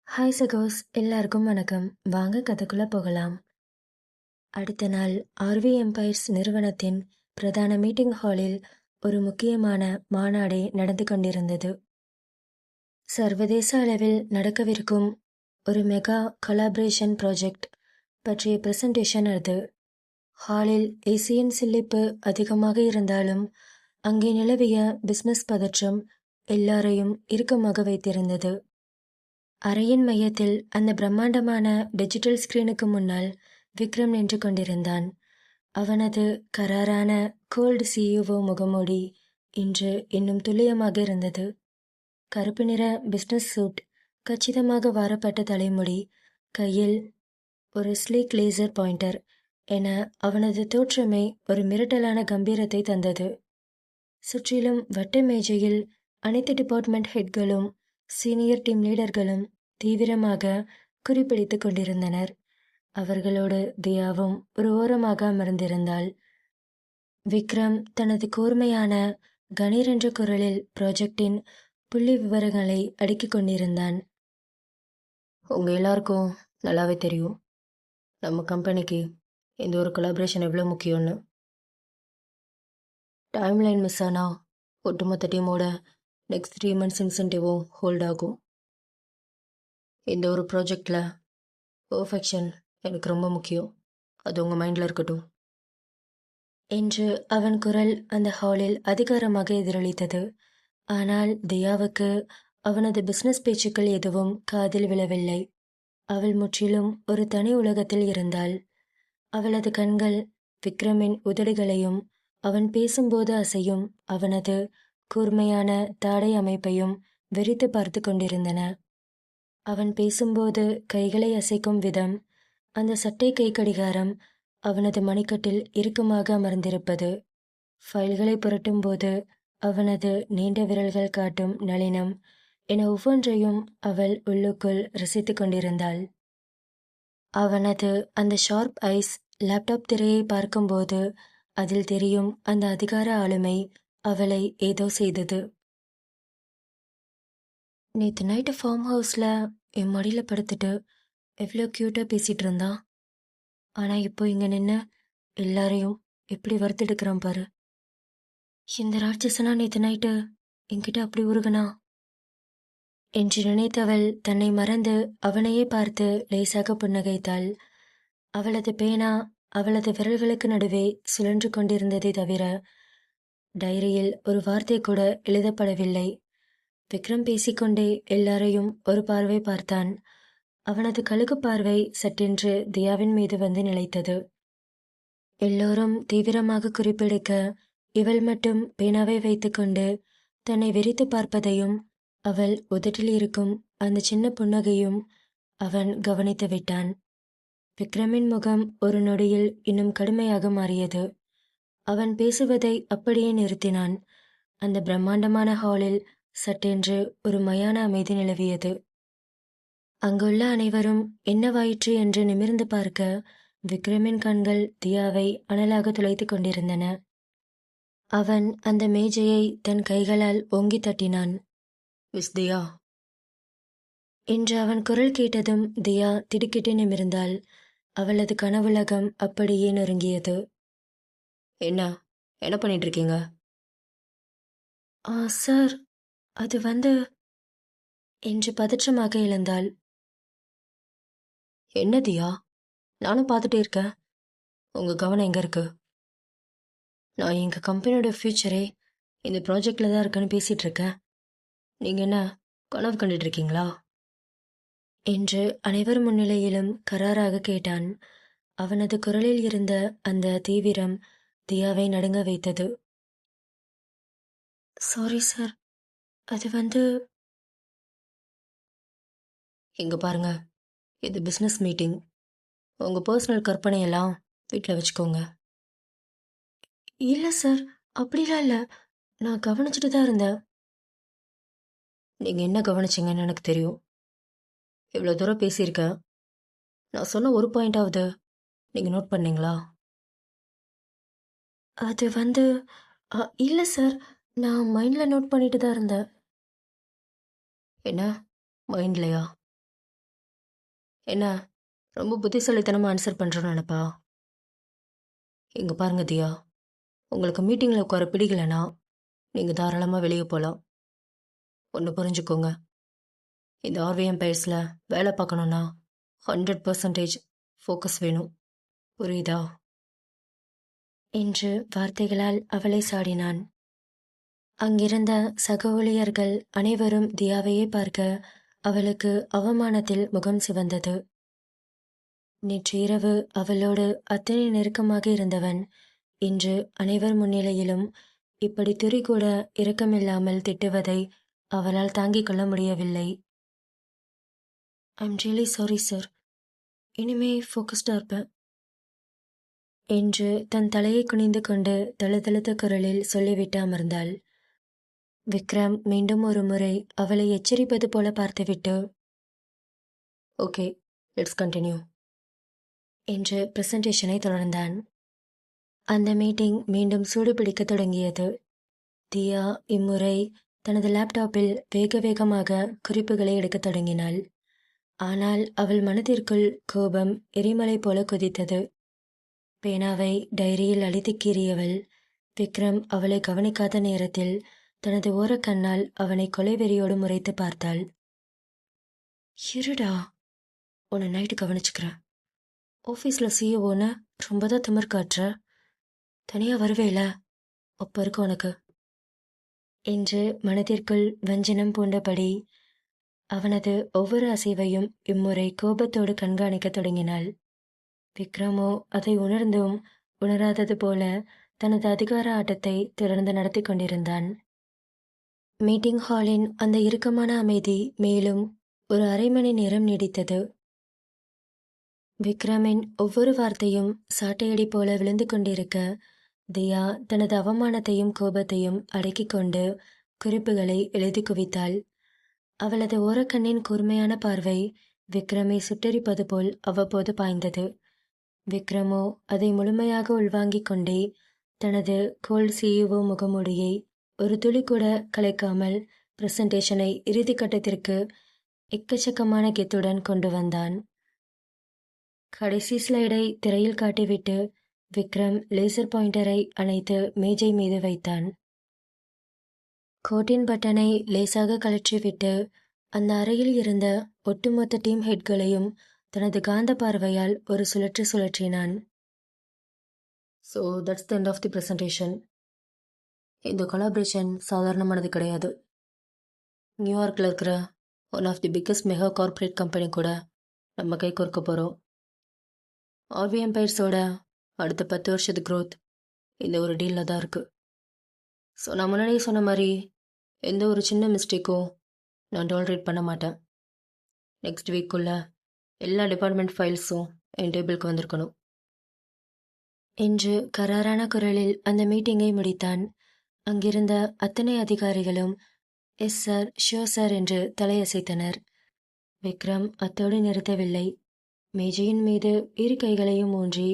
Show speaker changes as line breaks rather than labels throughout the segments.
Hi சகோஸ், எல்லாருக்கும் வணக்கம். வாங்க கதைக்குள்ள போகலாம். அடுத்த நாள் ஆர்வி எம்பையர்ஸ் நிறுவனத்தின் பிரதான மீட்டிங் ஹாலில் ஒரு முக்கியமான மாநாடு நடந்து கொண்டிருந்தது. சர்வதேச அளவில் நடக்கவிருக்கும் ஒரு மெகா கொலாபரேஷன் ப்ராஜெக்ட் பற்றிய பிரசன்டேஷன் அது. ஹாலில் ஏசியன் சில்லிப்பு அதிகமாக இருந்தாலும் அங்கே நிலவிய பிசினஸ் பதற்றம் எல்லாரையும் இறுக்கமாக வைத்திருந்தது. அறையின் மையத்தில் அந்த பிரம்மாண்டமான டிஜிட்டல் ஸ்கிரீனுக்கு முன்னால் விக்ரம் நின்று கொண்டிருந்தான். அவனது கராரான கோல்டு சிஇஓ முகமூடி இன்று இன்னும் துல்லியமாக இருந்தது. கருப்பு நிற பிஸ்னஸ் சூட், கச்சிதமாக வாரப்பட்ட தலைமுடி, கையில் ஒரு ஸ்லீக் லேசர் பாயிண்டர் என அவனது தோற்றமே ஒரு மிரட்டலான கம்பீரத்தை தந்தது. சுற்றிலும் வட்ட மேஜையில் அனைத்து டிபார்ட்மெண்ட் ஹெட்களும் சீனியர் டீம் லீடர்களும் தீவிரமாக குறிப்பிடித்து கொண்டிருந்தனர். அவர்களோடு தியாவும் ஒரு ஓரமாக அமர்ந்திருந்தாள். விக்ரம் தனது கூர்மையான கணீர் என்ற குரலில் ப்ராஜெக்டின் புள்ளி விவரங்களை அடுக்கிக் கொண்டிருந்தான். உங்க எல்லாருக்கும் நல்லாவே தெரியும், நம்ம கம்பெனிக்கு இந்த ஒரு கொலாபரேஷன் எவ்வளோ முக்கியம்னு. டைம்லைன் மிஸ் ஆனா ஒட்டுமொத்த டீமோட நெக்ஸ்ட் 3 months இன்சென்டிவும் ஹோல்ட் ஆகும். இந்த ஒரு ப்ராஜெக்டில் பர்ஃபெக்ஷன் எனக்கு ரொம்ப முக்கியம், அது உங்கள் மைண்டில் இருக்கட்டும் என்று அவன் குரல் அந்த ஹாலில் அதிகாரமாக எதிரொலித்தது. ஆனால் தியாவுக்கு அவனது பிஸ்னஸ் பேச்சுக்கள் எதுவும் காதில் விழவில்லை. அவள் முற்றிலும் ஒரு தனி உலகத்தில் இருந்தாள். அவளது கண்கள் விக்ரமின் உதடுகளையும் அவன் பேசும்போது அசையும் அவனது கூர்மையான தாடை அமைப்பையும் வெறித்து பார்த்து கொண்டிருந்தன. அவன் பேசும்போது கைகளை அசைக்கும் விதம், அந்த சட்டை கை கடிகாரம், அவனது மணிக்கட்டில் இறுக்கமாக அமர்ந்திருப்பது, ஃபைல்களை புரட்டும் போது அவனது நீண்ட விரல்கள் காட்டும் நளினம் என ஒவ்வொன்றையும் அவள் உள்ளுக்குள் ரசித்து கொண்டிருந்தாள். அவனது அந்த ஷார்ப் ஐஸ் லேப்டாப் திரையை பார்க்கும்போது அதில் தெரியும் அந்த அதிகார ஆளுமை அவளை ஏதோ செய்தது. நேற்று நைட்டு ஃபார்ம் ஹவுஸில் என் மடியில் படுத்துட்டு எவ்வளோ க்யூட்டாக பேசிகிட்டு இருந்தான். ஆனால் இப்போ இங்கே நின்று எல்லாரையும் எப்படி வறுத்தெடுக்கிறான் பாரு. இந்த ராட்சசனா நேற்று நைட்டு என்கிட்ட அப்படி உருகனா என்று நினைத்தவள் தன்னை மறந்து அவனையே பார்த்து லேசாக புன்னகைத்தாள். அவளது பேனா அவளது விரல்களுக்கு நடுவே சுழன்று கொண்டிருந்ததை தவிர டைரியில் ஒரு வார்த்தை கூட எழுதப்படவில்லை. விக்ரம் பேசிக்கொண்டே எல்லாரையும் ஒரு பார்வை பார்த்தான். அவனது கழுகு பார்வை சட்டென்று தியாவின் மீது வந்து நிலைத்தது. எல்லோரும் தீவிரமாக குறிப்பெடுக்க இவள் மட்டும் பேனாவை வைத்துக்கொண்டு தன்னை வெறித்து பார்ப்பதையும் அவள் உதட்டில் இருக்கும் அந்த சின்ன புன்னகையும் அவன் கவனித்து விட்டான். விக்ரமின் முகம் ஒரு நொடியில் இன்னும் கடுமையாக மாறியது. அவன் பேசுவதை அப்படியே நிறுத்தினான். அந்த பிரம்மாண்டமான ஹாலில் சட்டென்று ஒரு மயான அமைதி நிலவியது. அங்குள்ள அனைவரும் என்னவாயிற்று என்று நிமிர்ந்து பார்க்க விக்ரமின் கண்கள் தியாவை அனலாக துளைத்து கொண்டிருந்தன. அவன் அந்த மேஜையை தன் கைகளால் ஓங்கி தட்டினான். மிஸ் தியா என்று அவன் குரல் கேட்டதும் தியா திடுக்கிட்டு நிமிர்ந்தாள். அவளது கனவுலகம் அப்படியே நொறுங்கியது. என்ன என்ன பண்ணிட்டு இருக்கீங்க? சார், அது வந்து என்று பதற்றமாக எழுந்தாள். என்ன தியா, நானும் பார்த்துட்டே இருக்கேன், உங்கள் கவனம் எங்கே இருக்கு? நான் எங்கள் கம்பெனியோட ஃப்யூச்சரே இந்த ப்ராஜெக்டில் தான் இருக்குன்னு பேசிகிட்டு இருக்கேன். நீங்கள் என்ன கனவு கண்டுட்டு இருக்கீங்களா என்று அனைவர் முன்னிலையிலும் கராராக கேட்டான். அவனது குரலில் இருந்த அந்த தீவிரம் தியாவை நடுங்க வைத்தது. சாரி சார், அது வந்து இங்கே பாருங்க, இது பிஸ்னஸ் மீட்டிங். உங்கள் பர்சனல் கற்பனையெல்லாம் வீட்டில் வச்சுக்கோங்க. இல்லை சார், அப்படிலாம் இல்லை, நான் கவனிச்சுட்டு தான் இருந்தேன். நீங்கள் என்ன கவனிச்சிங்கன்னு எனக்கு தெரியும். இவ்வளோ தூரம் பேசியிருக்கேன், நான் சொன்ன ஒரு பாயிண்டாவது நீங்கள் நோட் பண்ணீங்களா? அது வந்து இல்லை சார், நான் மைண்டில் நோட் பண்ணிட்டு தான் இருந்தேன். என்ன மைண்ட்லையா? என்ன ரொம்ப புத்திசாலித்தனமாக ஆன்சர் பண்ணுறோன்னு நினப்பா? இங்கே பாருங்க தியா, உங்களுக்கு மீட்டிங்கில் உட்கார பிடிக்கலனா நீங்கள் தாராளமாக வெளியே போகலாம். ஒன்று புரிஞ்சுக்கோங்க, இந்த ஆர்விஎம் பயிர்ஸில் வேலை பார்க்கணுன்னா 100% ஃபோக்கஸ் வேணும். புரியுதா? என்று வார்த்தைகளால் அவளை சாடினான். அங்கிருந்த சக ஊழியர்கள் அனைவரும் தியாவையே பார்க்க அவளுக்கு அவமானத்தில் முகம் சிவந்தது. நேற்று இரவு அவளோடு அத்தனை நெருக்கமாக இருந்தவன் இன்று அனைவர் முன்னிலையிலும் இப்படி துறி கூட இரக்கமில்லாமல் திட்டுவதை அவளால் தாங்கிக் கொள்ள முடியவில்லை. ஐம் ரியலி சாரி சார், இனிமே ஃபோக்கஸ்டாக இருப்பேன் என்று தன் தலையை குனிந்து கொண்டு தழுதழுத்த குரலில் சொல்லிவிட்டு அமர்ந்தாள். விக்ரம் மீண்டும் ஒரு முறை அவளை எச்சரிப்பது போல பார்த்துவிட்டு, ஓகே, லெட்ஸ் கண்டினியூ என்று பிரசன்டேஷனை தொடர்ந்தான். அந்த மீட்டிங் மீண்டும் சூடு பிடிக்க தொடங்கியது. தியா இம்முறை தனது லேப்டாப்பில் வேக வேகமாக குறிப்புகளை எடுக்கத் தொடங்கினாள். ஆனால் அவள் மனதிற்குள் கோபம் எரிமலை போல கொதித்தது. பேனாவை டைரியில் அழித்து கீறியவள் விக்ரம் அவளை கவனிக்காத நேரத்தில் தனது ஓரக்கண்ணால் அவனை கொலைவெறியோடு முறைத்து பார்த்தாள். இருடா, உன்னை நைட்டு கவனிச்சுக்கிறேன். ஆஃபீஸில் சிஇஓன்னு ரொம்ப தான் திமிர் காட்டுற. தனியாக வருவேல, அப்போ இருக்கு உனக்கு என்று மனதிற்குள் வஞ்சனம் பூண்டபடி அவனது ஒவ்வொரு அசைவையும் இம்முறை கோபத்தோடு கண்காணிக்க தொடங்கினாள். விக்ரமோ அதை உணர்ந்தும் உணராதது போல தனது அதிகார ஆட்டத்தை தொடர்ந்து நடத்தி கொண்டிருந்தான். மீட்டிங் ஹாலின் அந்த இறுக்கமான அமைதி மேலும் ஒரு அரை மணி நேரம் நீடித்தது. விக்ரமின் ஒவ்வொரு வார்த்தையும் சாட்டையடி போல விழுந்து கொண்டிருக்க தியா தனது அவமானத்தையும் கோபத்தையும் அடக்கிக் கொண்டு குறிப்புகளை எழுதி குவித்தாள். அவளது ஓரக்கண்ணின் கூர்மையான பார்வை விக்ரமை சுட்டெரிப்பது போல் அவ்வப்போது பாய்ந்தது. விக்ரமோ அதை முழுமையாக உள்வாங்கிக் கொண்டே தனது கோல்ட் சிஇஓ முகமூடியை ஒரு துளி கூட கலைக்காமல் பிரசன்டேஷனை இறுதி கட்டத்திற்கு எக்கச்சக்கமான கெத்துடன் கொண்டு வந்தான். கடைசி ஸ்லைடை திரையில் காட்டிவிட்டு விக்ரம் லேசர் பாயிண்டரை அணைத்து மேஜை மீது வைத்தான். கோட்டின் பட்டனை லேசாக கழற்றிவிட்டு அந்த அறையில் இருந்த ஒட்டுமொத்த டீம் ஹெட்களையும் தனது காந்த பார்வையால் ஒரு சுழற்று சுழற்றினான். So that's the end of the presentation. இந்த கொலாபரேஷன் சாதாரணமானது கிடையாது. நியூயார்க்கில் இருக்கிற one of the biggest mega corporate company கூட நம்ம கை கோர்க்க போகிறோம். ஆர்விஎம் பயிர்ஸோட அடுத்த 10 வருஷத்து க்ரோத் இந்த ஒரு டீலில் தான் இருக்குது. ஸோ நான் முன்னாடியே சொன்ன மாதிரி எந்த ஒரு சின்ன மிஸ்டேக்கும் நான் டாலரேட் பண்ண மாட்டேன். நெக்ஸ்ட் வீக்குள்ள எல்லா டிபார்ட்மெண்ட் ஃபைல்ஸும் என் டேபிளுக்கு வந்திருக்கணும் என்று கராரான குரலில் அந்த மீட்டிங்கை முடித்தான். அங்கிருந்த அத்தனை அதிகாரிகளும் எஸ் சார், ஷியோர் சார் என்று தலையசைத்தனர். விக்ரம் அத்தோடு நிறுத்தவில்லை. மேஜையின் மீது இரு கைகளையும் ஊன்றி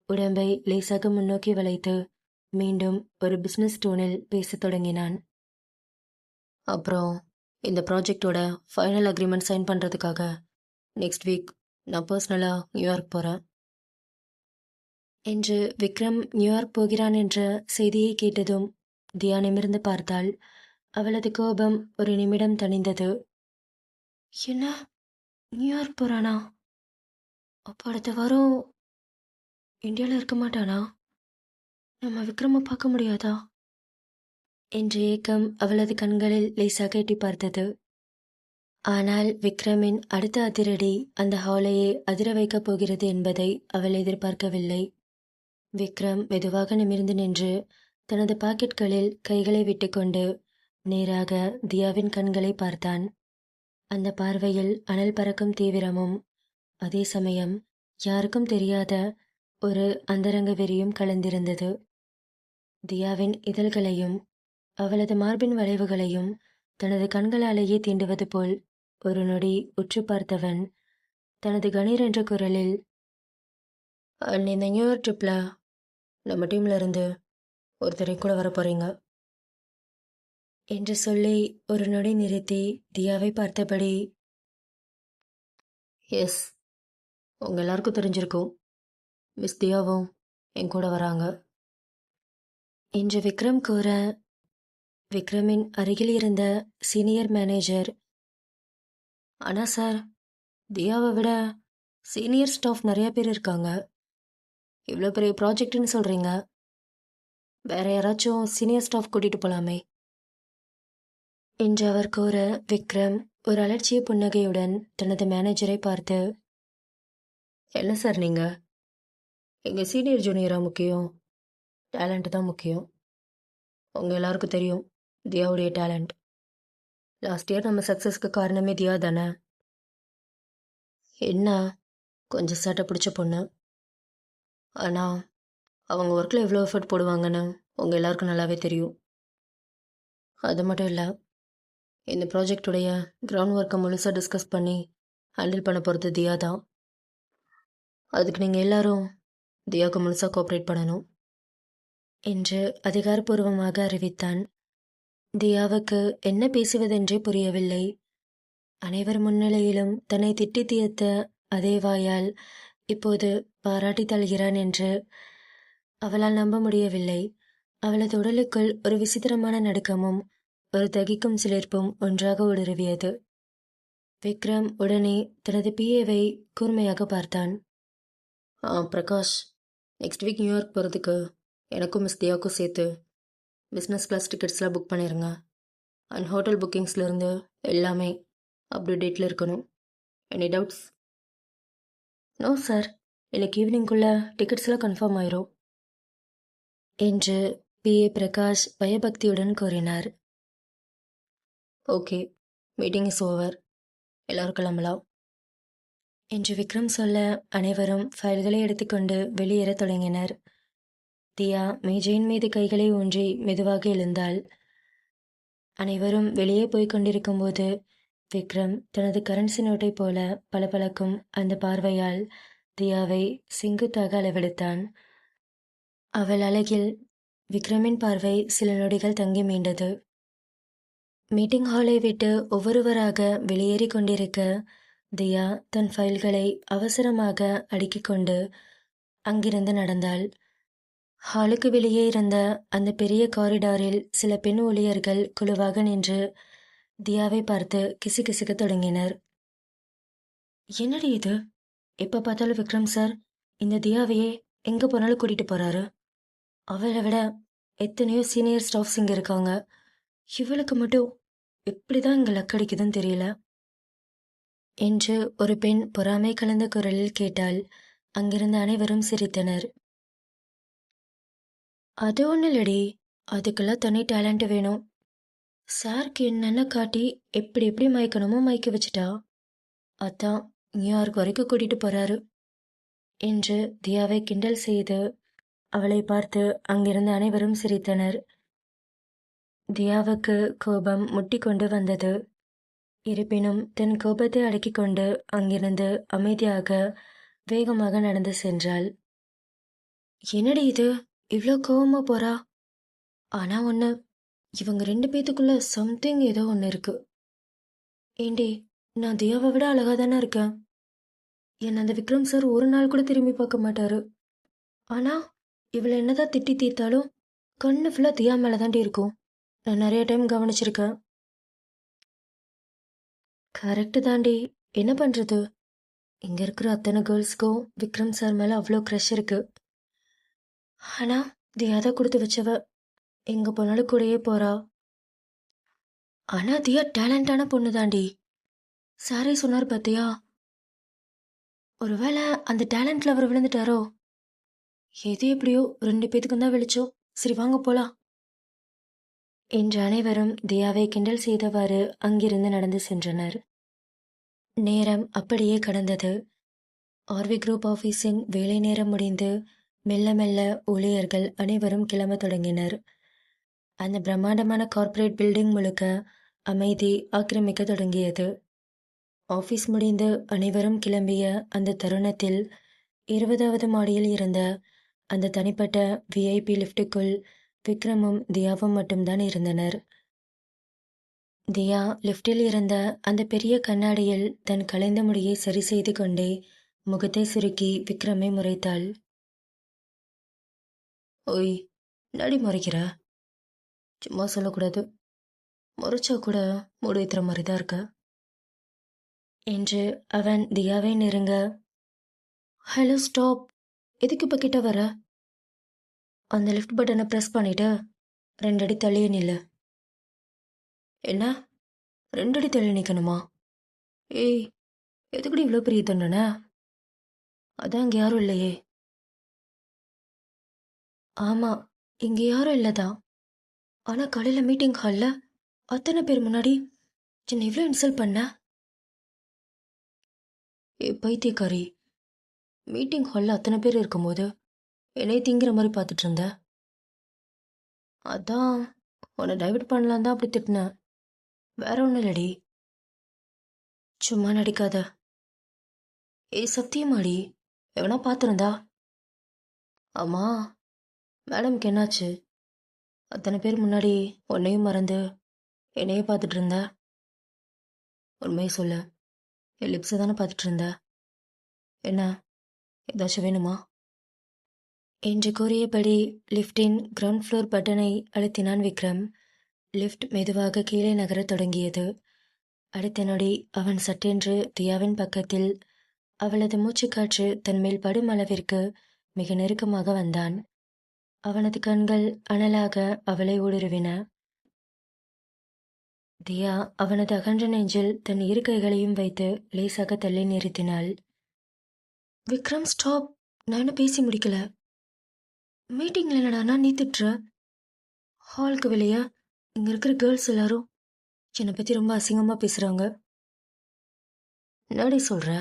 உடம்பை லேசாக முன்னோக்கி வளைத்து மீண்டும் ஒரு பிஸ்னஸ் டோனில் பேசத் தொடங்கினான். அப்புறம் இந்த ப்ராஜெக்டோட ஃபைனல் அக்ரிமெண்ட் சைன் பண்ணுறதுக்காக நெக்ஸ்ட் வீக் நான் பர்சனலாக நியூயார்க் போகிறேன் என்று விக்ரம் நியூயார்க் போகிறான் என்ற செய்தியை கேட்டதும் தியா நிமிர்ந்து பார்த்தாள். அவளது கோபம் ஒரு நிமிடம் தணிந்தது. என்ன, நியூயார்க் போகிறானா? அப்போ அடுத்த வாரம் இந்தியாவில் இருக்க மாட்டானா? நம்ம விக்ரமை பார்க்க முடியாதா என்ற ஏக்கம் அவளது கண்களில் லேசாக எட்டி பார்த்தது. ஆனால் விக்ரமின் அடுத்த அதிரடி அந்த ஹாலையே அதிர வைக்கப் போகிறது என்பதை அவள் எதிர்பார்க்கவில்லை. விக்ரம் மெதுவாக நிமிர்ந்து நின்று தனது பாக்கெட்களில் கைகளை விட்டுக்கொண்டு நேராக தியாவின் கண்களை பார்த்தான். அந்த பார்வையில் அனல் பறக்கும் தீவிரமும் அதே சமயம் யாருக்கும் தெரியாத ஒரு அந்தரங்க வெறியும் கலந்திருந்தது. தியாவின் இதழ்களையும் அவளது மார்பின் வளைவுகளையும் தனது கண்களாலேயே தீண்டுவது போல் ஒரு நொடி உற்று பார்த்தவன் தனது கணீர் என்ற குரலில், இந்த நியூயார்க் ட்ரிப்பில் நம்ம டீம்ல இருந்து ஒருத்தரை கூட வர போறீங்க என்று சொல்லி ஒரு நொடி நிறுத்தி தியாவை பார்த்தபடி, எஸ், உங்கள் எல்லாருக்கும் தெரிஞ்சிருக்கும், மிஸ் தியாவும் என் கூட வராங்க என்று விக்ரம் கூற, விக்ரமின் அருகில் இருந்த சீனியர் மேனேஜர், ஆனால் சார், தியாவை விட சீனியர் ஸ்டாஃப் நிறைய பேர் இருக்காங்க. இவ்வளோ பெரிய ப்ராஜெக்ட்னு சொல்கிறீங்க, வேற யாராச்சும் சீனியர் ஸ்டாஃப் கூட்டிகிட்டு போகலாமே என்று அவர் கூற, விக்ரம் ஒரு அலட்சிய புன்னகையுடன் தனது மேனேஜரை பார்த்து, என்ன சார் நீங்கள், எங்கள் சீனியர் ஜூனியராக முக்கியம், டேலண்ட் தான் முக்கியம். உங்கள் எல்லாருக்கும் தெரியும் தியாவுடைய டேலண்ட். லாஸ்ட் இயர் நம்ம சக்ஸஸ்க்கு காரணமே தியா தானே. என்ன கொஞ்சம் சட்டை பிடிச்ச பொண்ணு, ஆனால் அவங்க ஒர்க்கில் எவ்வளோ எஃபர்ட் போடுவாங்கன்னு உங்கள் எல்லாருக்கும் நல்லாவே தெரியும். அது மட்டும் இல்லை, இந்த ப்ராஜெக்டுடைய கிரவுண்ட் ஒர்க்கை முழுசாக டிஸ்கஸ் பண்ணி ஹேண்டில் பண்ண போகிறது தியா தான். அதுக்கு நீங்கள் எல்லாரும் தியாவுக்கு முழுசாக கோஆப்ரேட் பண்ணணும் என்று அதிகாரப்பூர்வமாக அறிவித்தான். தியாவுக்கு என்ன பேசுவதென்றே புரியவில்லை. அனைவர் முன்னிலையிலும் தன்னை திட்டி தீர்த்த அதே வாயால் இப்போது பாராட்டி தள்கிறான் என்று அவளால் நம்ப முடியவில்லை. அவளது உடலுக்குள் ஒரு விசித்திரமான நடுக்கமும் ஒரு தகிக்கும் சிலிர்ப்பும் ஒன்றாக ஊடுருவியது. விக்ரம் உடனே தனது பிஏவை கூர்மையாக பார்த்தான். பிரகாஷ், நெக்ஸ்ட் வீக் நியூயார்க் போகிறதுக்கு எனக்கும் மிஸ் தியாவுக்கும் சேர்த்து பிஸ்னஸ் கிளாஸ் டிக்கெட்ஸ்லாம் புக் பண்ணிடுங்க. அண்ட் ஹோட்டல் புக்கிங்ஸ்லேருந்து எல்லாமே அப் டு டேட்டில் இருக்கணும். Any doubts? நோ சார், இன்னைக்கு ஈவினிங்குள்ளே டிக்கெட்ஸ்லாம் கன்ஃபார்ம் ஆயிரும் என்று பிஏ பிரகாஷ் பயபக்தியுடன் கூறினார். ஓகே, மீட்டிங் இஸ் ஓவர், எல்லாரும் கிளம்பலாம் என்று விக்ரம் சொல்ல அனைவரும் ஃபைல்களை எடுத்துக்கொண்டு வெளியேறத் தொடங்கினர். தியா மேஜையின் மீது கைகளை ஊன்றி மெதுவாக எழுந்தாள். அனைவரும் வெளியே போய்க் கொண்டிருக்கும்போது விக்ரம் தனது கரன்சி நோட்டை போல பளபளக்கும் அந்த பார்வையால் தியாவை செங்குத்தாக அளவெடுத்தான். அவள் அழகில் விக்ரமின் பார்வை சில நொடிகள் தங்கி மீண்டது. மீட்டிங் ஹாலை விட்டு ஒவ்வொருவராக வெளியேறி கொண்டிருக்க தியா தன் ஃபைல்களை அவசரமாக அடுக்கிக் கொண்டு அங்கிருந்து நடந்தாள். ஹாலுக்கு வெளியே இருந்த அந்த பெரிய காரிடாரில் சில பெண் ஊழியர்கள் குழுவாக நின்று தியாவை பார்த்து கிசுகிசுக்க தொடங்கினர். என்னடி இது, எப்போ பார்த்தாலும் விக்ரம் சார் இந்த தியாவையே எங்கே போனாலும் கூட்டிகிட்டு போகிறாரு. அவளை விட எத்தனையோ சீனியர் ஸ்டாஃப்ஸ் இங்கே இருக்காங்க, இவளுக்கு மட்டும் எப்படி தான் இங்கே லக்கடிக்குதுன்னு தெரியல என்று ஒரு பெண் பொறாமை கலந்த குரலில் கேட்டால் அங்கிருந்த அனைவரும் சிரித்தனர். அது ஒன்றும் இல்லடி, அதுக்கெல்லாம் தனி டேலண்ட் வேணும். சாருக்கு என்னென்ன காட்டி எப்படி எப்படி மயக்கணுமோ மயக்க வச்சுட்டா, அதான் நியூயார்க் வரைக்கும் கூட்டிகிட்டு போகிறாரு என்று தியாவை கிண்டல் செய்து அவளை பார்த்து அங்கிருந்த அனைவரும் சிரித்தனர். தியாவுக்கு கோபம் முட்டி கொண்டு வந்தது. இருப்பினும் தன் கோபத்தை அடக்கிக் கொண்டு அங்கிருந்து அமைதியாக வேகமாக நடந்து சென்றாள். என்னடி இது, இவ்வளோ கோவமா போறா? ஆனா ஒன்று, இவங்க ரெண்டு பேத்துக்குள்ள சம்திங் ஏதோ ஒன்று இருக்கு. ஏண்டி, நான் தியாவை விட அழகா தானே இருக்கேன். என்னை அந்த விக்ரம் சார் ஒரு நாள் கூட திரும்பி பார்க்க மாட்டாரு. ஆனா இவளை என்னதான் திட்டி தீர்த்தாலும் கண்ணு ஃபுல்லாக தியா மேலே தாண்டி இருக்கும். நான் நிறைய டைம் கவனிச்சிருக்கேன். கரெக்டு தாண்டி, என்ன பண்ணுறது, இங்கே இருக்கிற அத்தனை கேர்ள்ஸ்க்கும் விக்ரம் சார் மேலே அவ்வளோ க்ரஷ் இருக்கு. ஆனால் தியா தான் கொடுத்து வச்சவ, எங்கே போனாலும் கூடயே போகிறா. ஆனால் தியா டேலண்டான பொண்ணு தாண்டி. சாரே சொன்னார் பார்த்தியா, ஒருவேளை அந்த டேலண்ட்ல அவர் விழுந்துட்டாரோ. எது எப்படியோ ரெண்டு பேத்துக்கும் தான் வெளிச்சோம். சரி வாங்க போலாம் என்று அனைவரும் தியாவை கிண்டல் செய்தவாறு அங்கிருந்து நடந்து சென்றனர். நேரம் அப்படியே கடந்தது. ஆர்வி குரூப் ஆஃபீஸின் வேலை நேரம் முடிந்து மெல்ல மெல்ல ஊழியர்கள் அனைவரும் கிளம்ப தொடங்கினர். அந்த பிரம்மாண்டமான கார்ப்பரேட் பில்டிங் முழுக்க அமைதி ஆக்கிரமிக்க தொடங்கியது. ஆஃபீஸ் முடிந்து அனைவரும் கிளம்பிய அந்த தருணத்தில் 20வது மாடியில் இருந்த அந்த தனிப்பட்ட விஐபி லிஃப்ட்டுக்குள் விக்ரமும் தியாவும் மட்டும்தான் இருந்தனர். தியா லிஃப்டில் இருந்த அந்த பெரிய கண்ணாடியில் தன் கலைந்த முடியை சரி செய்து கொண்டே முகத்தை சுருக்கி விக்ரமை முறைத்தாள். ஓய், நடி முறைக்கிற? சும்மா சொல்லக்கூடாது. முறைச்சா கூட மூடு வைக்கிற மாதிரி தான் இருக்க என்று அவன் தியாவை நெருங்க, ஹலோ ஸ்டாப், எதுக்கு இப்போ கிட்ட வர? அந்த லிஃப்ட் பட்டனை ப்ரெஸ் பண்ணிட்டு 2 அடி தள்ளியே நில்லு. என்ன, 2 அடி தள்ளி நிற்கணுமா? ஏய், எதுக்குடி இவ்வளோ பெரிய தண்டனை? அதான் இங்கே யாரும் இல்லையே. ஆமாம், இங்கே யாரும் இல்லைதான். ஆனால் காலையில் மீட்டிங் ஹாலில் அத்தனை பேர் முன்னாடி என்னை இவ்வளோ இன்சல்ட் பண்ண? ஏ பைத்தியக்காரி, மீட்டிங் ஹாலில் அத்தனை பேர் இருக்கும்போது என்னை திங்கிற மாதிரி பார்த்துட்டு இருந்த. அதான் உன்னை டைவர்ட் பண்ணலாம் தான் அப்படி திட்டினேன், வேற ஒன்றும் இல்லடி. சும்மா நடிக்காத. ஏய் சத்தியமாடி, எவனா பார்த்துருந்தா? ஆமாம், மேடம்க்கு என்னாச்சு? அத்தனை பேர் முன்னாடி உன்னையும் மறந்து என்னையே பார்த்துட்டு இருந்த. உண்மையை சொல்ல, என் லிப்ஸை தானே பார்த்துட்டு இருந்த. என்ன, ஏதாச்சும் வேணுமா என்று கூறியபடி லிஃப்டின் கிரவுண்ட் ஃப்ளோர் பட்டனை அழுத்தினான் விக்ரம். லிஃப்ட் மெதுவாக கீழே நகரத் தொடங்கியது. அடுத்த நொடி அவன் சட்டென்று தியாவின் பக்கத்தில் அவளது மூச்சுக்காற்று தன் மேல் படும் அளவிற்கு மிக நெருக்கமாக வந்தான். அவனது கண்கள் அனலாக அவளை ஊடுருவின. தியா அவனது அகன்ற நெஞ்சில் தன் இரு கைகளையும் வைத்து லேசாக தள்ளி நிறுத்தினாள். விக்ரம் ஸ்டாப், நான் இன்னும் பேசி முடிக்கல. மீட்டிங்கில் என்னடானா நீ திட்டுற? ஹாலுக்கு வெளியே இங்கே இருக்கிற கேர்ள்ஸ் எல்லாரும் என்னை பற்றி ரொம்ப அசிங்கமாக பேசுகிறாங்க. என்னடி சொல்கிற?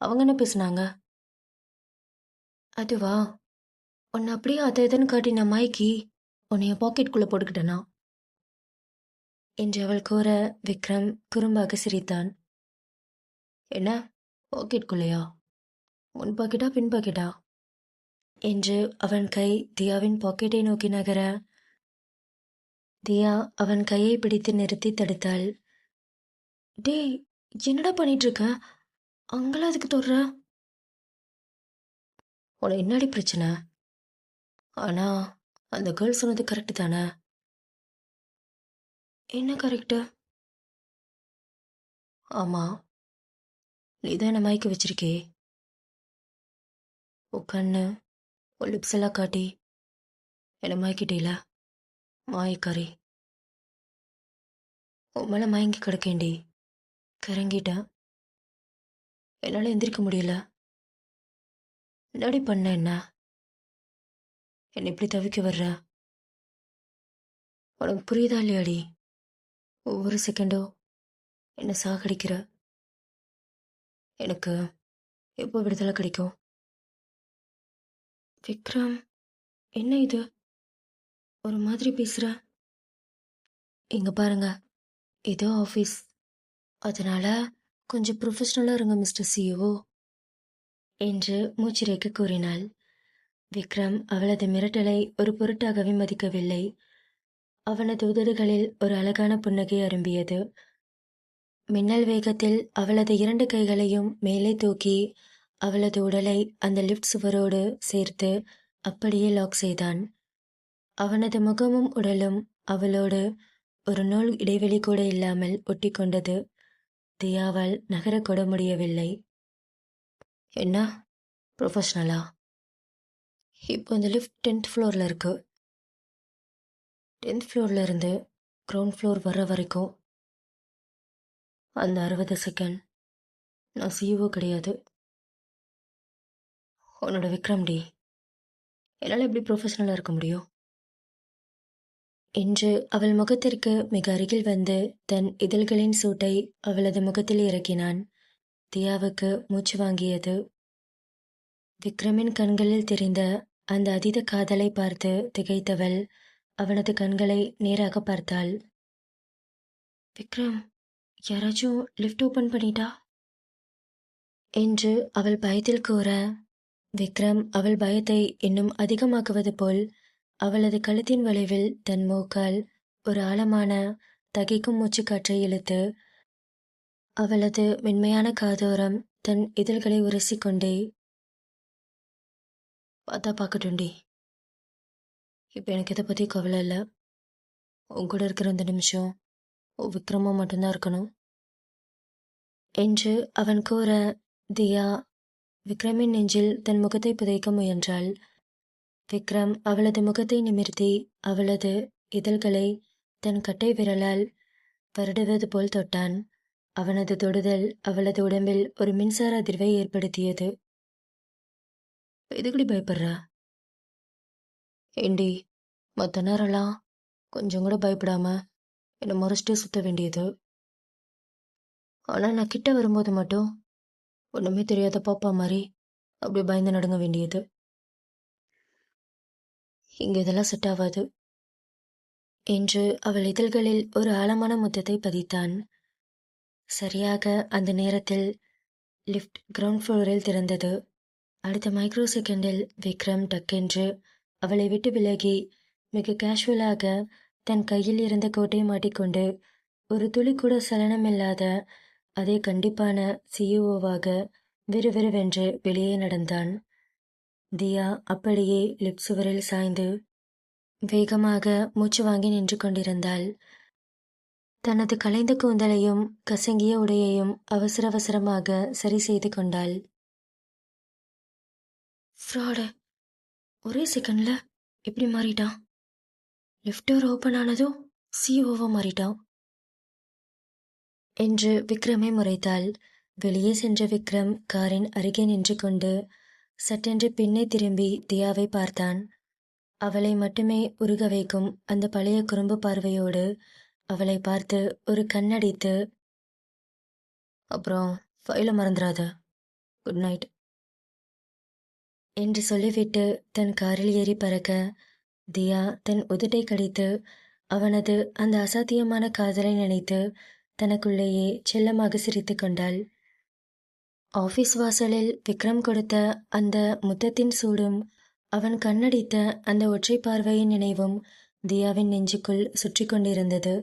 அவங்க என்ன பேசுனாங்க? அதுவா, உன்னை அப்படியே அதை எதுன்னு காட்டி நான் மயக்கி உன்னைய பாக்கெட்டுக்குள்ளே போட்டுக்கிட்டேனா என்று அவள் கூற விக்ரம் குறும்பாக சிரித்தான். என்ன, பாக்கெட்டுக்குள்ளையா? முன் பாக்கெட்டா பின் பாக்கெட்டா என்று அவன் கை தியாவின் பாக்கெட்டை நோக்கி நகர தியா அவன் கையை பிடித்து நிறுத்தி தடுத்தாள். டேய், என்னடா பண்ணிட்டு இருக்க? அங்கெல்லாம் அதுக்கு தொடுற? உனக்கு என்னடி பிரச்சனை? ஆனா அந்த கேர்ள் சொன்னது கரெக்டு தானே? என்ன கரெக்டு? ஆமா, நீ தான் என்னை மயக்க வச்சிருக்கே. உட்கான்னு உன் லிப்ஸ் எல்லாம் காட்டி என்னை மயக்கிட்டேல, மாயக்காரி. உன் மேலே மயங்கி கிடக்கேண்டி, கிறங்கிட்டேன். என்னால் எந்திரிக்க முடியல. என்னடி பண்ண? என்ன என்னை இப்படி தவிக்க வர்ற? உனக்கு புரியுதா இல்லையாடி? ஒவ்வொரு செகண்டும் என்னை சாகடிக்கிற. எனக்கு எப்போ விடுதலை கிடைக்கும்? விக்ரம், என்ன இது ஒரு மாதிரி பேசுற? இங்க பாருங்க, இதோ ஆஃபீஸ், அதனால கொஞ்சம் ப்ரொஃபஷ்னலாக இருங்க மிஸ்டர் சிஓ என்று மூச்சிறைக்க கூறினாள். விக்ரம் அவளது மிரட்டலை ஒரு பொருட்டாகவே மதிக்கவில்லை. அவனது உதடுகளில் ஒரு அழகான புன்னகை அரும்பியது. மின்னல் வேகத்தில் அவளது 2 கைகளையும் மேலே தூக்கி அவளது உடலை அந்த லிஃப்ட் சுவரோடு சேர்த்து அப்படியே லாக் செய்தான். அவனது முகமும் உடலும் அவளோடு ஒரு நூல் இடைவெளி கூட இல்லாமல் ஒட்டி கொண்டது. தியாவால் நகரக்கூட முடியவில்லை. என்ன, ப்ரொஃபஷ்னலா? இப்போ இந்த லிஃப்ட் 10th ஃப்ளோரில் இருக்கு. 10th ஃப்ளோரில் இருந்து கிரவுண்ட் ஃப்ளோர் வர்ற வரைக்கும் அந்த 60 செகண்ட் நான் சிஇஓ கிடையாது, உன்னோட விக்ரம் டி. என்னால் எப்படி ப்ரொஃபஷ்னலாக இருக்க முடியும் என்று அவள் முகத்திற்கு மிக அருகில் வந்து தன் இதழ்களின் சூட்டை அவளது முகத்தில் இறக்கினான். தியாவுக்கு மூச்சு வாங்கியது. விக்ரமின் கண்களில் தெரிந்த அந்த அதீத காதலை பார்த்து திகைத்தவள் அவனது கண்களை நேராக பார்த்தாள். விக்ரம், யாராச்சும் லிஃப்ட் ஓப்பன் பண்ணிட்டா என்று அவள் பயத்தில் கூற, விக்ரம் அவள் பயத்தை இன்னும் அதிகமாக்குவது போல் அவளது கழுத்தின் வளைவில் தன் மூக்கால் ஒரு ஆழமான தகைக்கும் மூச்சுக்காற்றை இழுத்து அவளது மென்மையான காதோரம் தன் இதழ்களை உரசிக்கொண்டே, பார்த்தா பார்க்கட்டும்டி, இப்போ எனக்கு இதை பற்றி கவலை இல்லை. உன் கூட இருக்கிற இந்த நிமிஷம் விக்ரமும் மட்டும்தான் இருக்கணும் என்று அவன் கூற, தியா விக்ரமின் நெஞ்சில் தன் முகத்தை புதைக்க முயன்றாள். விக்ரம் அவளது முகத்தை நிமிர்த்தி அவளது இதழ்களை தன் கட்டை விரலால் வருடுவது போல் தொட்டான். அவனது தொடுதல் அவளது உடம்பில் ஒரு மின்சார அதிர்வை ஏற்படுத்தியது. எதுக்குடி பயப்படுற? ஏண்டி, மற்ற நேரம்லாம் கொஞ்சம் கூட பயப்படாம என்னை முறைச்சிட்டு சுத்த வேண்டியது. ஆனால் நான் கிட்ட வரும்போது மட்டும் ஒன்றுமே தெரியாத பாப்பா மாதிரி அப்படி பயந்து நடுங்க வேண்டியது. இங்கே இதெல்லாம் செட் ஆகாது என்று அவள் இதழ்களில் ஒரு ஆழமான முத்தத்தை பதித்தான். சரியாக அந்த நேரத்தில் லிஃப்ட் கிரவுண்ட் ஃப்ளோரில் திறந்தது. அடுத்த மைக்ரோ செகண்டில் விக்ரம் டக்கென்று அவளை விட்டு விலகி மிக கேஷுவலாக தன் கையில் இருந்த கோட்டை மாட்டிக்கொண்டு ஒரு துளி கூட சலனமில்லாத அதே கண்டிப்பான சிஇஓவாக விறுவிறுவென்று வெளியே நடந்தான். தியா அப்படியே லிப்ட் சுவரில் சாய்ந்து வேகமாக மூச்சு வாங்கி நின்று கொண்டிருந்தாள். தனது கலைந்த கூந்தலையும் கசங்கிய உடையையும் அவசர அவசரமாக சரி செய்து கொண்டாள். ஃப்ராடு, ஒரே செகண்ட்ல எப்படி மாறிட்டான்? லிஃப்ட் டோர் ஓப்பன் ஆனதும் சிஓவா மாறிட்டான் என்று விக்ரமை முறைத்தாள். வெளியே சென்ற விக்ரம் காரின் அருகே நின்று கொண்டு சட்டென்று பின்னே திரும்பி தியாவை பார்த்தான். அவளை மட்டுமே உருக வைக்கும் அந்த பழைய குறும்பு பார்வையோடு அவளை பார்த்து ஒரு கண்ணடித்து, அப்புறம் ஃபைலை மறந்துடாத, குட் நைட் என்று சொல்லிவிட்டு தன் காரில் ஏறி பறக்க, தியா தன் உதட்டை கடித்து அவனது அந்த அசாத்தியமான காதலை நினைத்து தனக்குள்ளேயே செல்லமாக சிரித்து கொண்டாள். ஆஃபீஸ் வாசலில் விக்ரம் கொடுத்த அந்த முத்தத்தின் சூடும் அவன் கண்ணடித்த அந்த ஒற்றை பார்வையின் நினைவும் தியாவின் நெஞ்சுக்குள் சுற்றி கொண்டிருந்தது.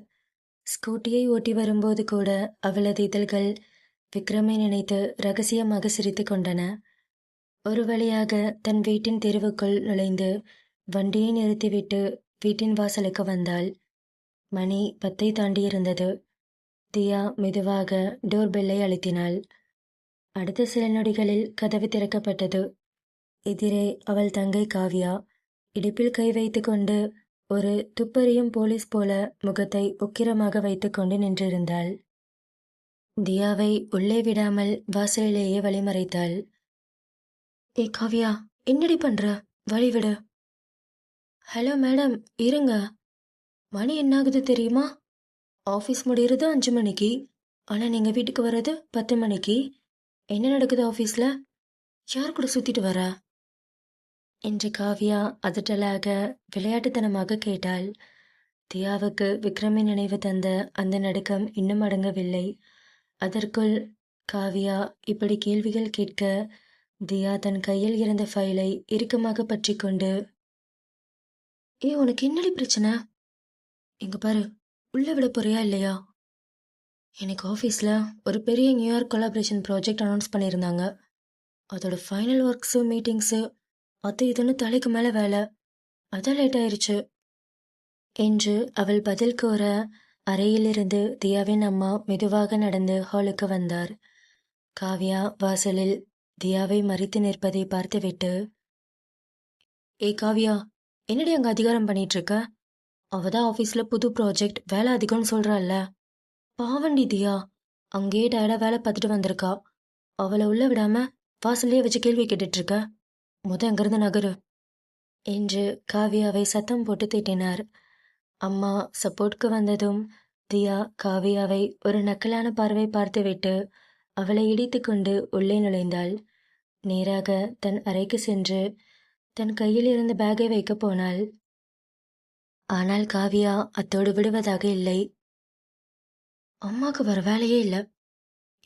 ஸ்கூட்டியை ஓட்டி வரும்போது கூட அவளது இதழ்கள் விக்ரமை நினைத்து ரகசியமாக சிரித்து கொண்டன. ஒரு வழியாக தன் வீட்டின் தெருவுக்குள் நுழைந்து வண்டியை நிறுத்திவிட்டு வீட்டின் வாசலுக்கு வந்தாள். மணி 10 தாண்டியிருந்தது. தியா மெதுவாக டோர் பெல்லை அழுத்தினாள். அடுத்த சில நொடிகளில் கதவு திறக்கப்பட்டது. எதிரே அவள் தங்கை காவ்யா இடுப்பில் கை வைத்து கொண்டு ஒரு துப்பறியும் போலீஸ் போல முகத்தை உக்கிரமாக வைத்து கொண்டு நின்றிருந்தாள். தியாவை உள்ளே விடாமல் வாசலிலேயே வழிமறைத்தாள். ஏ காவ்யா, என்னடி பண்ற? வழிவிடு. ஹலோ மேடம், இருங்க. மணி என்னாகுது தெரியுமா? ஆஃபீஸ் முடிகிறது 5 மணிக்கு, ஆனால் நீங்கள் வீட்டுக்கு வர்றது 10 மணிக்கு. என்ன நடக்குது ஆஃபீஸில்? யார் கூட சுற்றிட்டு வர? என்று காவ்யா அதட்டலாக விளையாட்டுத்தனமாக கேட்டாள். தியாவுக்கு விக்ரமின் நினைவு தந்த அந்த நடுக்கம் இன்னும் அடங்கவில்லை. அதற்குள் காவ்யா இப்படி கேள்விகள் கேட்க, தியா தன் கையில் இருந்த ஃபைலை இறுக்கமாக பற்றி கொண்டு, உனக்கு என்னடி பிரச்சனை? இங்க பாரு, உள்ள விட போறியா இல்லையா? எனக்கு ஆஃபீஸில் ஒரு பெரிய நியூயார்க் கொலாபரேஷன் ப்ராஜெக்ட் அனௌன்ஸ் பண்ணியிருந்தாங்க. அதோட ஃபைனல் ஒர்க்ஸு, மீட்டிங்ஸு, அது இதுன்னு தலைக்கு மேலே வேலை. அதான் லேட் ஆயிடுச்சு என்று அவள் பதில் கூற, அறையிலிருந்து தியாவின் அம்மா மெதுவாக நடந்து ஹாலுக்கு வந்தார். காவ்யா வாசலில் தியாவை மறித்து நிற்பதை பார்த்துவிட்டு, ஏ காவ்யா, என்னடி அங்கே அதிகாரம் பண்ணிட்டு இருக்க? அவதான் ஆஃபீஸில் புது ப்ராஜெக்ட், வேலை அதிகம்னு சொல்கிறாள்ல. பாவண்டி தியா, அங்கேயே டயர்டாக வேலை பார்த்துட்டு வந்திருக்கா. அவளை உள்ள விடாம வாசல்லையே வச்சு கேள்வி கேட்டுட்டு இருக்க. அங்கிருந்து நகரு என்று காவ்யாவை சத்தம் போட்டு திட்டினார். அம்மா சப்போர்ட்க்கு வந்ததும் தியா காவ்யாவை ஒரு நக்கலான பார்வை பார்த்துவிட்டு அவளை இடித்து கொண்டு உள்ளே நுழைந்தாள். நேராக தன் அறைக்கு சென்று தன் கையில் இருந்த பேக்கை வைக்க போனாள். ஆனால் காவ்யா அத்தோடு விடுவதாக இல்லை. அம்மாவுக்கு வர வேலையே இல்லை.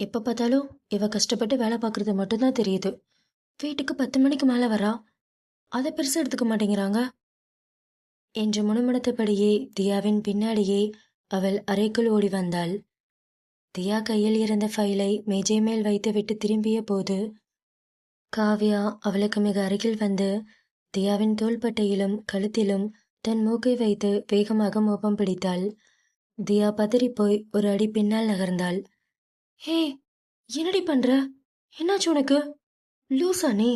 எப்போ பார்த்தாலும் இவ கஷ்டப்பட்டு வேலை பார்க்குறது மட்டும்தான் தெரியுது. வீட்டுக்கு 10 மணிக்கு மேலே வரா, அதை பெருசாக எடுத்துக்க மாட்டேங்கிறாங்க என்று முணுமுணுத்தபடியே தியாவின் பின்னாடியே அவள் அறைக்குள் ஓடி வந்தாள். தியா கையில் இருந்த ஃபைலை மேஜை மேல் வைத்துவிட்டு திரும்பிய போது காவ்யா அவளுக்கு மிக அருகில் வந்து தியாவின் தோள்பட்டையிலும் கழுத்திலும் தன் மூக்கை வைத்து வேகமாக மோப்பம் பிடித்தாள். தியா பதறிப்போய் ஒரு அடி பின்னால் நகர்ந்தாள். ஹே, என்னடி பண்ற? என்னாச்சு உனக்கு? லூசா நீ?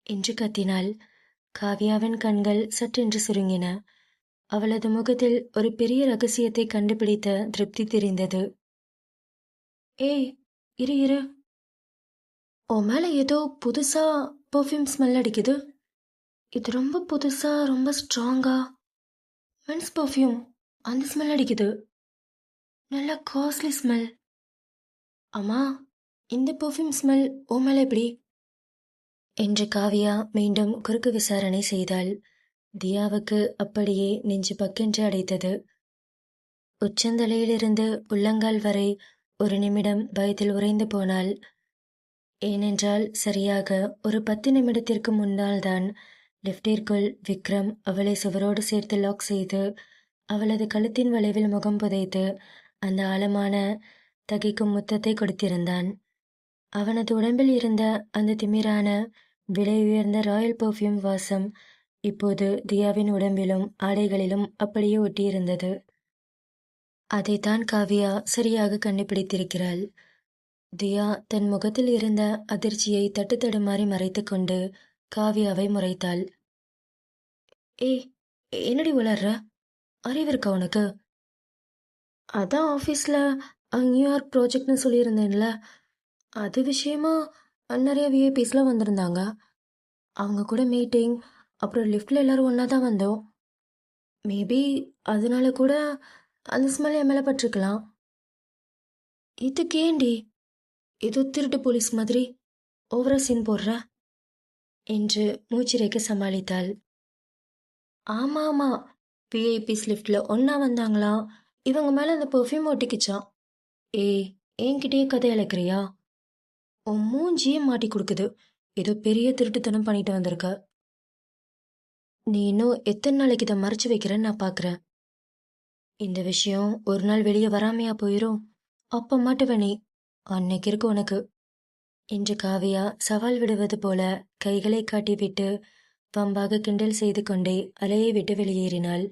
என்று கத்தினாள். காவ்யாவின் கண்கள் சற்றென்று சுருங்கின. அவளது முகத்தில் ஒரு பெரிய ரகசியத்தை கண்டுபிடித்த திருப்தி தெரிந்தது. ஏய், இரு இரு, உன் மேல ஏதோ புதுசா பெர்ஃப்யூம் ஸ்மெல் அடிக்குது. இது ரொம்ப புதுசா, ரொம்ப ஸ்ட்ராங்கா மென்ஸ் பெர்ஃப்யூம். அந்த ஸ்மெல் அடிக்குது. நல்ல காஸ்ட்லி ஸ்மெல். அம்மா, இந்த பெர்ஃப்யூம் ஸ்மெல் உன் மேல எப்படி? என்று காவ்யா மீண்டும் குறுக்கு விசாரணை செய்தாள். தியாவுக்கு அப்படியே நெஞ்சு பக்கென்று அடைத்தது. உச்சந்தலையிலிருந்து உள்ளங்கால் வரை ஒரு நிமிடம் பயத்தில் உறைந்து போனாள். ஏனென்றால் சரியாக ஒரு 10 நிமிடத்திற்கு முன்னால்தான் லிஃப்டிற்குள் விக்ரம் அவளை சுவரோடு சேர்த்து லாக் செய்து அவளது கழுத்தின் வளைவில் முகம் புதைத்து அந்த ஆழமான தகிக்கும் முத்தத்தை கொடுத்திருந்தான். அவனது உடம்பில் இருந்த அந்த திமிரான விலை உயர்ந்த ராயல் பெர்ஃப்யூம் வாசம் இப்போது தியாவின் உடம்பிலும் ஆடைகளிலும் அப்படியே ஒட்டியிருந்தது. அதைத்தான் காவ்யா சரியாக கண்டுபிடித்திருக்கிறாள். தியா தன் முகத்தில் இருந்த அதிர்ச்சியை தட்டுத்தடுமாறி மறைத்து கொண்டு காவ்யாவை முறைத்தாள். ஏய், என்னடி உளர்ற? அறிவிருக்கா உனக்கு? அதான் ஆஃபீஸில் நியூயார்க் ப்ராஜெக்ட்னு சொல்லியிருந்தேன்ல, அது விஷயமா நிறைய விஐபிஸ்லாம் வந்திருந்தாங்க. அவங்க கூட மீட்டிங், அப்புறம் லிஃப்டில் எல்லோரும் ஒன்றா தான் வந்தோம். மேபி அதனால கூட அந்த ஸ்மெல் என் மேலே பட்டிருக்கலாம். இதுக்கேண்டி ஏதோ திருட்டு போலீஸ் மாதிரி ஓவரா சீன் போடுற? என்று மூச்சிறைக்க சமாளித்தாள். ஆமாம் ஆமாம், விஐபிஸ் லிஃப்டில் ஒன்றா வந்தாங்களாம். இவங்க மேலே அந்த பெர்ஃப்யூம் ஒட்டிக்கிச்சான். ஏய், என்கிட்டயே கதை இழக்கிறியா? உன் மூஞ்சியே மாட்டி கொடுக்குது. ஏதோ பெரிய திருட்டுத்தனம் பண்ணிட்டு வந்திருக்க. நீ இன்னும் எத்தனை நாளைக்கு இதை மறைச்சு வைக்கிறேன்னு நான் பார்க்குறேன். இந்த விஷயம் ஒரு நாள் வெளியே வராமையா போயிரும். அப்போ மாட்டுவ நீ. அன்னைக்கு இருக்கு உனக்கு. என்று காவியா சவால் விடுவது போல கைகளை காட்டிவிட்டு வம்பாக கிண்டல் செய்து கொண்டே அலையை விட்டு வெளியேறினாள்.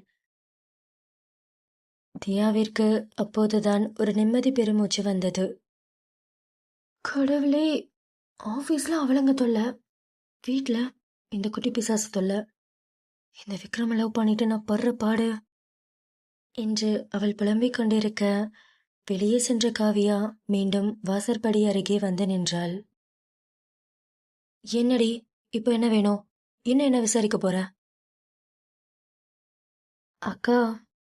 தியாவிற்கு அப்போதுதான் ஒரு நிம்மதி பெருமூச்சு வந்தது. கடவுளே, ஆஃபீஸில் அவளங்க தொல்லை, வீட்டில் இந்த குட்டி பிசாசு தொல்லை, இந்த விக்ரம் லவ் பண்ணிட்டு நான் படுற பாடு என்று அவள் புலம்பிக் கொண்டிருக்க வெளியே சென்ற காவியா மீண்டும் வாசற்படி அருகே வந்து நின்றாள். என்னடி, இப்போ என்ன வேணும்? இன்னும் என்ன விசாரிக்க போற? அக்கா,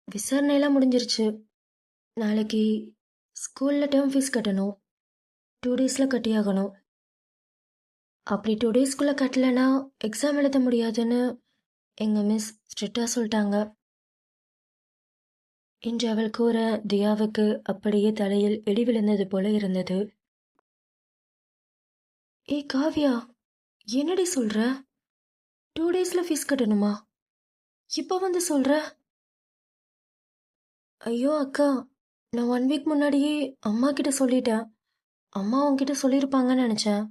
விசாரணையெல்லாம் முடிஞ்சிருச்சு. நாளைக்கு ஸ்கூலில் டேர்ம் ஃபீஸ் கட்டணும். 2 டேஸில் கட்டியாகணும். அப்படி 2 டேஸ்க்குள்ளே கட்டலைன்னா எக்ஸாம் எழுத முடியாதுன்னு எங்கள் மிஸ் ஸ்ட்ரிக்டாக சொல்லிட்டாங்க என்று அவள் கூற தியாவுக்கு அப்படியே தலையில் இடி விழுந்தது போல இருந்தது. ஏய் காவ்யா, என்னடி சொல்ற? 2 டேஸில் ஃபீஸ் கட்டணுமா? இப்போ வந்து சொல்ற? ஐயோ அக்கா, நான் 1 வீக் முன்னாடியே அம்மா கிட்ட சொல்லிட்டேன். அம்மா உன்கிட்ட சொல்லியிருப்பாங்கன்னு நினச்சேன்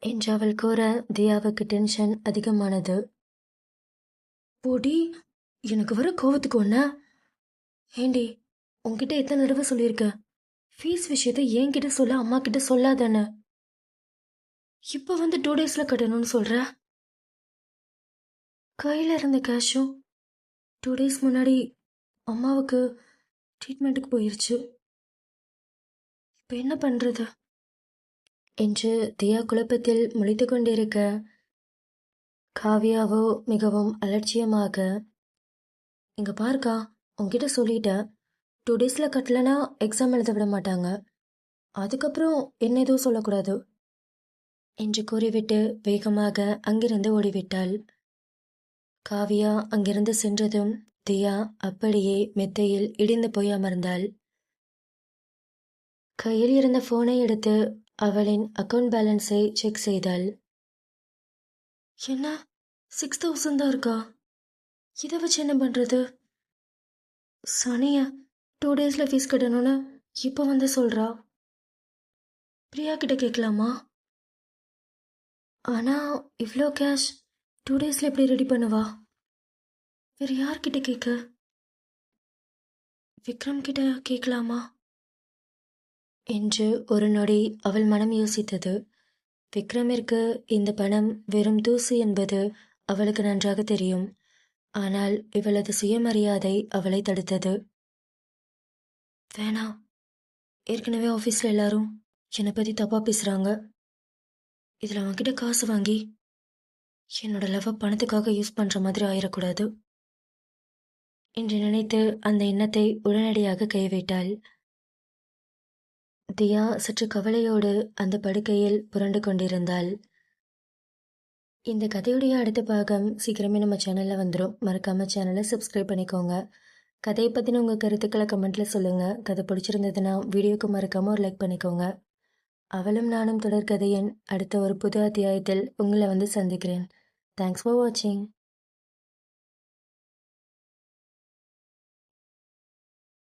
என்று அவள் கூற தியாவுக்கு டென்ஷன் அதிகமானது. போடி, எனக்கு வர கோவத்துக்கு ஒன்ன. ஏண்டி, உன்கிட்ட எத்தனை தடவை சொல்லியிருக்க ஃபீஸ் விஷயத்தை என்கிட்ட சொல்ல, அம்மா கிட்ட சொல்லாதானே. இப்போ வந்து 2 டேஸில் கட்டணும்னு சொல்ற? கையில் இருந்த கேஷும் 2 டேஸ் முன்னாடி அம்மாவுக்கு ட்ரீட்மெண்ட்டுக்கு போயிருச்சு. இப்போ என்ன பண்ணுறது என்று தியா குழப்பத்தில் முழித்து கொண்டிருக்க காவ்யாவோ மிகவும் அலட்சியமாக, இங்கே பார்க்கா, உங்ககிட்ட சொல்லிட்டேன், 2 டேஸில் கட்டலைன்னா எக்ஸாம் எழுத விட மாட்டாங்க. அதுக்கப்புறம் என்ன எதுவும் சொல்லக்கூடாது என்று கூறிவிட்டு வேகமாக அங்கிருந்து ஓடிவிட்டாள். காவ்யா அங்கிருந்து சென்றதும் தியா அப்படியே மெத்தையில் இடிந்து போய் அமர்ந்தாள். கையில் இருந்த ஃபோனை எடுத்து அவளின் அக்கவுண்ட் பேலன்ஸை செக் செய்தாள். என்ன, 6,000 தான் இருக்கா? இதை வச்சு என்ன பண்ணுறது? சனியா, 2 டேஸில் ஃபீஸ் கட்டணும்னு இப்போ வந்து சொல்றா. பிரியா கிட்ட கேட்கலாமா? ஆனா இவ்ளோ கேஷ் 2 டேஸ்ல எப்படி ரெடி பண்ணுவா? வேற யார்கிட்ட கேட்க? விக்ரம் கிட்ட கேட்கலாமா என்று ஒரு நொடி அவள் மனம் யோசித்தது. விக்ரமிற்கு இந்த பணம் வெறும் தூசு என்பது அவளுக்கு நன்றாக தெரியும். ஆனால் இவளது சுயமரியாதை அவளை தடுத்தது. வேணாம், ஏற்கனவே ஆஃபீஸில் எல்லாரும் என்னை பற்றி தப்பாக பேசுகிறாங்க. இதில் அவன்கிட்ட காசு வாங்கி என்னோட லவ்வை பணத்துக்காக யூஸ் பண்ணுற மாதிரி ஆயிடக்கூடாது என்று நினைத்து அந்த எண்ணத்தை உடனடியாக கைவிட்டாள். தியா சற்று கவலையோடு அந்த படுக்கையில் புரண்டு கொண்டிருந்தாள். இந்த கதையுடைய அடுத்த பாகம் சீக்கிரமே நம்ம சேனலில் வந்துடும். மறக்காம சேனலை சப்ஸ்கிரைப் பண்ணிக்கோங்க. கதையை பற்றின உங்கள் கருத்துக்களை கமெண்ட்டில் சொல்லுங்கள். கதை பிடிச்சிருந்ததுன்னா வீடியோக்கு மறக்காமல் ஒரு லைக் பண்ணிக்கோங்க. அவளும் நானும் தொடர்கதையின் அடுத்த ஒரு புது அத்தியாயத்தில் உங்களை வந்து சந்திக்கிறேன். தேங்க்ஸ் ஃபார் வாட்சிங்.